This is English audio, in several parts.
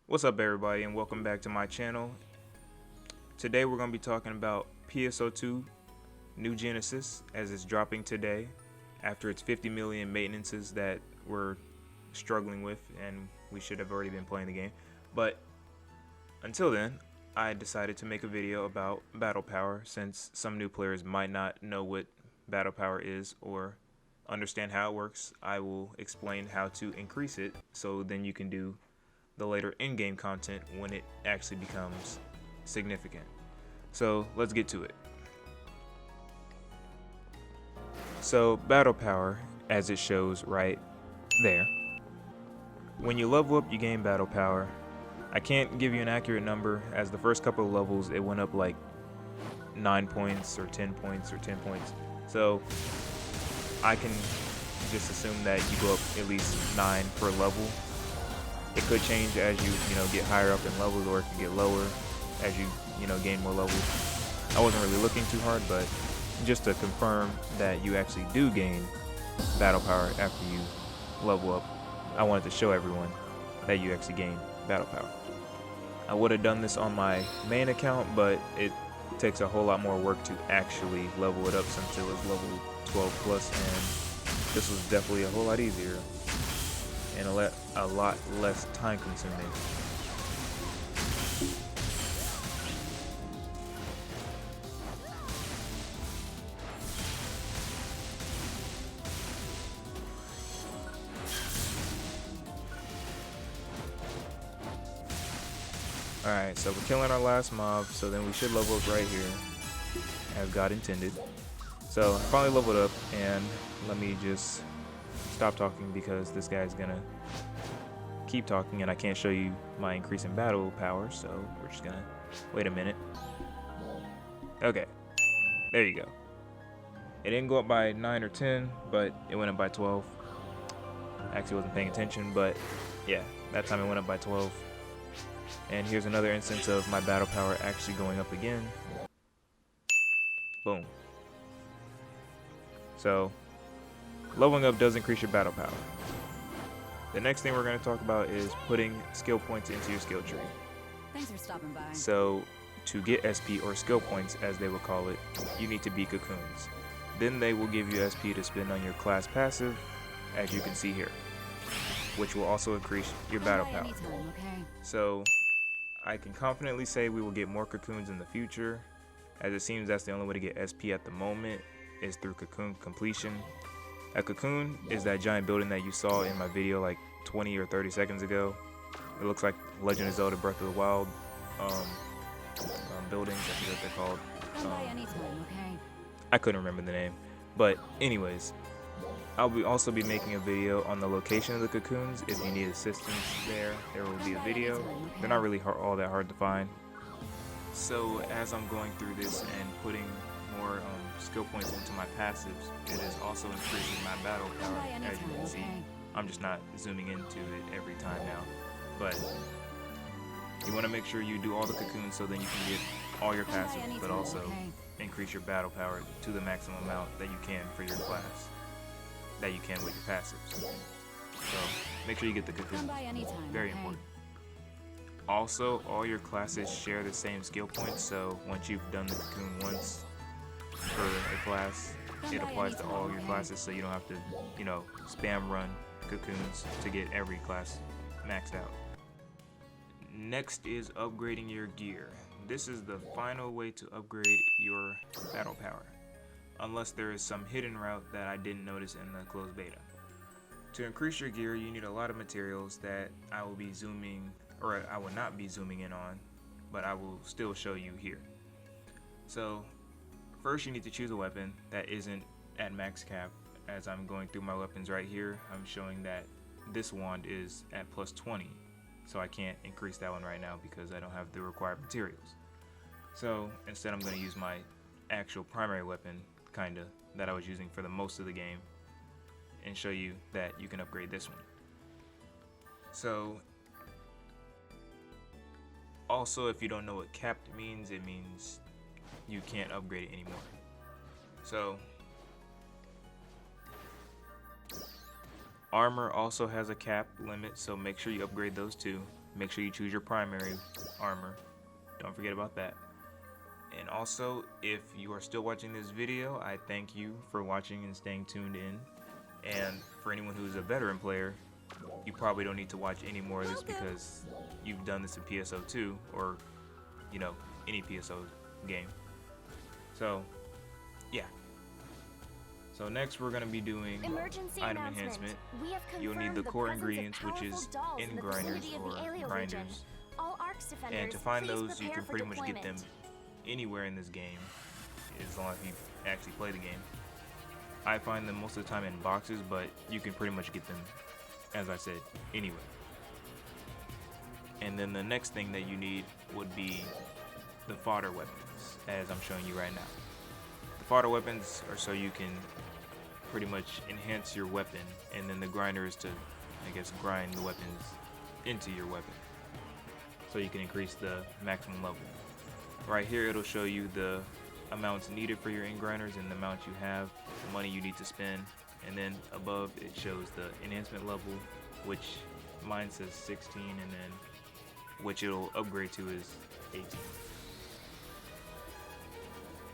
What's up everybody and welcome back to my channel. Today we're going to be talking about PSO2 New Genesis as it's dropping today after its 50 million maintenances that we're struggling with, and we should have already been playing the game. But until then, I decided to make a video about battle power since some new players might not know what battle power is or understand how it works. I will explain how to increase it so then you can do the later in-game content when it actually becomes significant. So let's get to it. So battle power, as it shows right there, when you level up you gain battle power. I can't give you an accurate number, as the first couple of levels it went up like 9 points or 10 points or 10 points, so I can just assume that you go up at least 9 per level. It could change as you get higher up in levels, or it can get lower as you gain more levels. I wasn't really looking too hard, but just to confirm that you actually do gain battle power after you level up, I wanted to show everyone that you actually gain battle power. I would have done this on my main account, but it takes a whole lot more work to actually level it up since it was level 12 plus, and this was definitely a whole lot easier and a lot less time consuming. Alright, so we're killing our last mob, so then we should level up right here as God intended. So I finally leveled up, and let me just stop talking because this guy's gonna keep talking and I can't show you my increase in battle power, so we're just gonna wait a minute. Okay, there you go. It didn't go up by 9 or 10, but it went up by 12. Actually wasn't paying attention, but yeah, that time it went up by 12. And here's another instance of my battle power actually going up again. Boom. So leveling up does increase your battle power. The next thing we're going to talk about is putting skill points into your skill tree. Thanks for stopping by. So to get SP, or skill points as they would call it, you need to be cocoons. Then they will give you SP to spend on your class passive, as you can see here, which will also increase your battle power. Anytime, okay? So I can confidently say we will get more cocoons in the future, as it seems that's the only way to get SP at the moment is through cocoon completion. A cocoon is that giant building that you saw in my video like 20 or 30 seconds ago. It looks like Legend of Zelda Breath of the Wild buildings, I forget what they're called. Come by anytime, okay? I couldn't remember the name. But anyways, I'll also be making a video on the location of the cocoons. If you need assistance there will be a video. They're not really all that hard to find. So as I'm going through this and putting more skill points into my passives, it is also increasing my battle power, as you can see. I'm just not zooming into it every time now, but you want to make sure you do all the cocoons so then you can get all your passives, but also increase your battle power to the maximum amount that you can for your class, that you can with your passives. So make sure you get the cocoons. Very important. Also, all your classes share the same skill points, so once you've done the cocoon once for a class, it applies to all your classes, so you don't have to, spam run cocoons to get every class maxed out. Next is upgrading your gear. This is the final way to upgrade your battle power, unless there is some hidden route that I didn't notice in the closed beta. To increase your gear, you need a lot of materials that I will be zooming, or I will not be zooming in on, but I will still show you here. So first you need to choose a weapon that isn't at max cap. As I'm going through my weapons right here, I'm showing that this wand is at plus 20, so I can't increase that one right now because I don't have the required materials. So instead I'm going to use my actual primary weapon, kinda, that I was using for the most of the game, and show you that you can upgrade this one. So also, if you don't know what capped means, it means you can't upgrade it anymore. So armor also has a cap limit, so make sure you upgrade those too. Make sure you choose your primary armor. Don't forget about that. And also, if you are still watching this video, I thank you for watching and staying tuned in. And for anyone who's a veteran player, you probably don't need to watch any more of this because you've done this in PSO2 or, you know, any PSO game. So, yeah. So next we're going to be doing item enhancement. You'll need the core ingredients, which is in grinders or grinders. And to find those, you can pretty much get them anywhere in this game, as long as you actually play the game. I find them most of the time in boxes, but you can pretty much get them, as I said, anywhere. And then the next thing that you need would be the fodder weapons, as I'm showing you right now. The fodder weapons are so you can pretty much enhance your weapon, and then the grinder is to, I guess, grind the weapons into your weapon, so you can increase the maximum level. Right here it'll show you the amounts needed for your grinders and the amount you have, the money you need to spend, and then above it shows the enhancement level, which mine says 16, and then which it'll upgrade to is 18.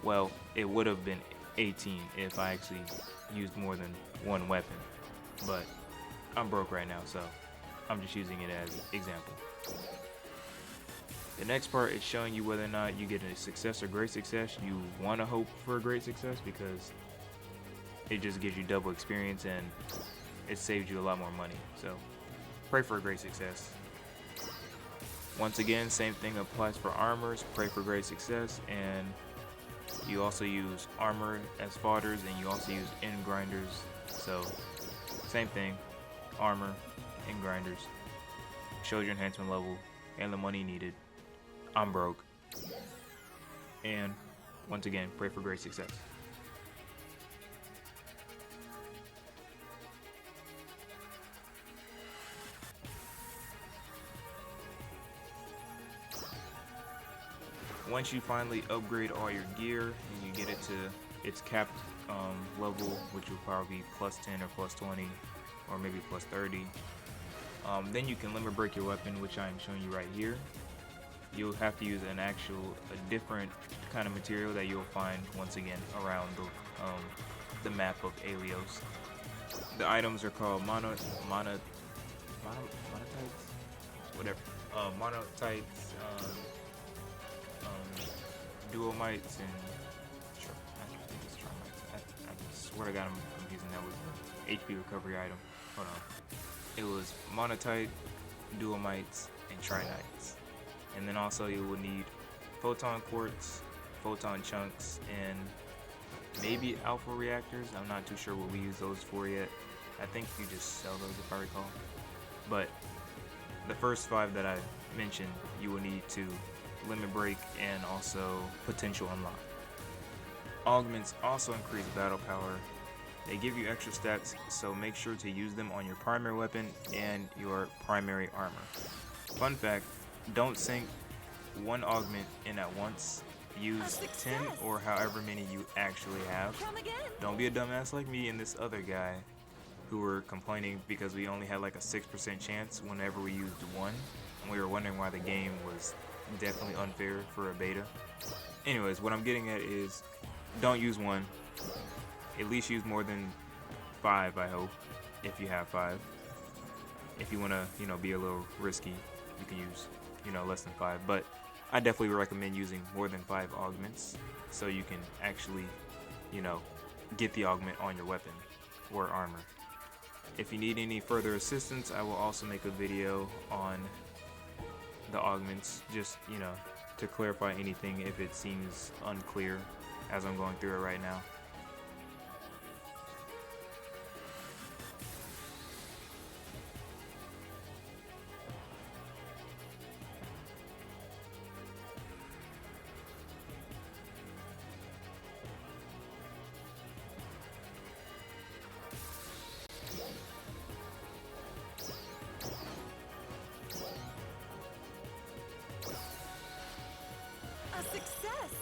Well, it would have been 18 if I actually used more than one weapon, but I'm broke right now, so I'm just using it as an example. The next part is showing you whether or not you get a success or great success. You want to hope for a great success because it just gives you double experience and it saves you a lot more money. So pray for a great success. Once again, same thing applies for armors. Pray for great success, and you also use armor as fodders, and you also use end grinders. So same thing, armor, end grinders. Shows your enhancement level and the money needed. I'm broke. And once again, pray for great success. Once you finally upgrade all your gear and you get it to its capped level, which will probably be plus 10 or plus 20 or maybe plus 30, then you can limit break your weapon, which I am showing you right here. You'll have to use a different kind of material that you'll find once again around the map of Alios. The items are called monotites, whatever, monotites, duomites, and I think it's termites. I swear to God, I'm confusing that with HP recovery item. Hold on. It was monotite, duomites, and trinites. And then also you will need photon quartz, photon chunks, and maybe alpha reactors. I'm not too sure what we use those for yet. I think you just sell those if I recall. But the first 5 that I mentioned, you will need to limit break and also potential unlock. Augments also increase battle power. They give you extra stats, so make sure to use them on your primary weapon and your primary armor. Fun fact, don't sink one augment in at once. Use 10 or however many you actually have. Don't be a dumbass like me and this other guy who were complaining because we only had like a 6% chance whenever we used one, and we were wondering why the game was definitely unfair for a beta. Anyways, what I'm getting at is don't use one. At least use more than 5, I hope, if you have 5. If you want to, be a little risky, you can use, less than 5. But I definitely recommend using more than 5 augments so you can actually, get the augment on your weapon or armor. If you need any further assistance, I will also make a video on the augments, just, to clarify anything if it seems unclear as I'm going through it right now. A success!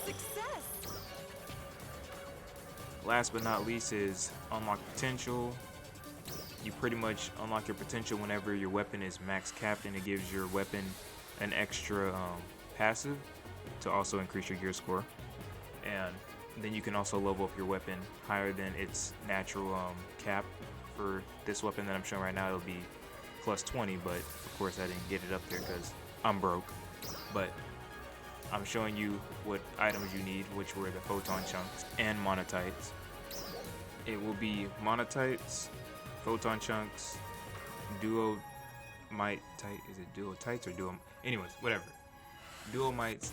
Success! Last but not least is unlock potential. You pretty much unlock your potential whenever your weapon is max capped, and it gives your weapon an extra passive to also increase your gear score. And then you can also level up your weapon higher than its natural cap. For this weapon that I'm showing right now, it'll be plus 20, but of course I didn't get it up there because I'm broke. But I'm showing you what items you need, which were the photon chunks and monetites. It will be monetites, photon chunks, duo mite tight. Is it duo tights or duo? Anyways, whatever. Duo mites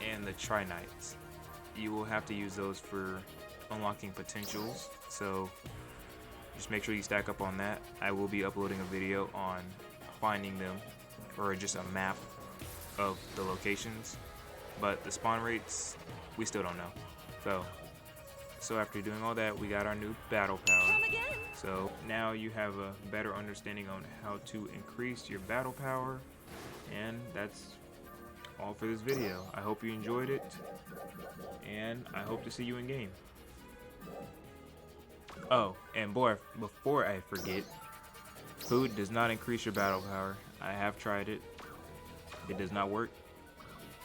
and the trinites. You will have to use those for unlocking potentials. So just make sure you stack up on that. I will be uploading a video on finding them, or just a map of the locations, but the spawn rates we still don't know. So after doing all that, we got our new battle power. Come again! So now you have a better understanding on how to increase your battle power, and that's all for this video. I hope you enjoyed it, and I hope to see you in game. Oh, and boy, before I forget, food does not increase your battle power. I have tried it. It does not work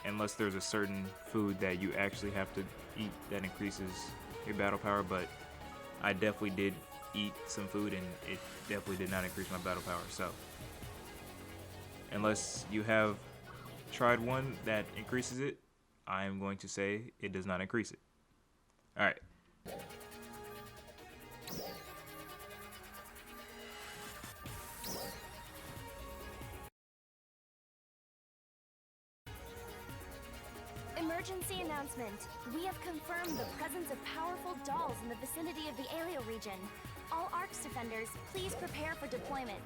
unless there's a certain food that you actually have to eat that increases your battle power, but I definitely did eat some food and it definitely did not increase my battle power. So unless you have tried one that increases it, I am going to say it does not increase it. Alright. Emergency announcement. We have confirmed the presence of powerful dolls in the vicinity of the Alio region. All ARX defenders, please prepare for deployment.